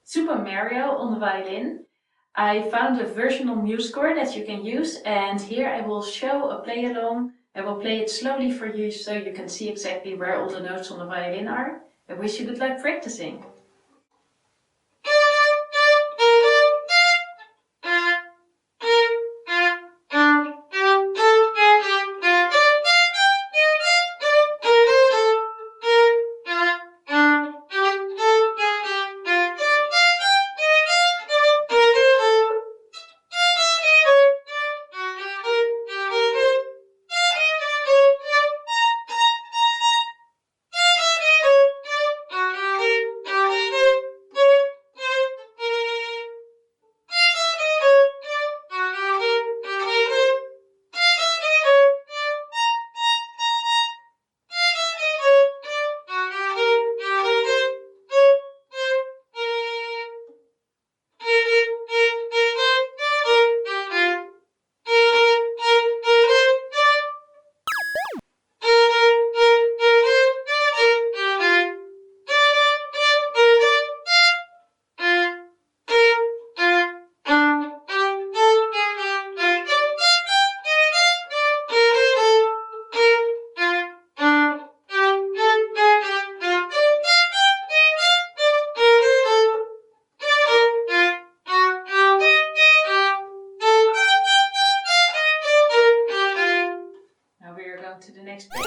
Super Mario on the violin. I found a versional music score that you can use, and here I will show a play along. I will play it slowly for you so you can see exactly where all the notes on the violin are. I wish you good luck practicing. Now we are going to the next page.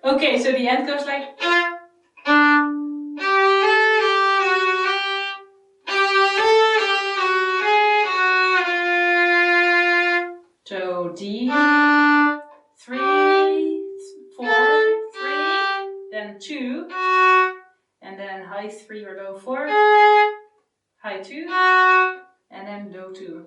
Okay, so the end goes like... So D, 3, 4, 3, then 2, and then high 3 or low 4, high 2, and then low 2.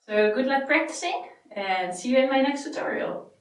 So good luck practicing, and see you in my next tutorial.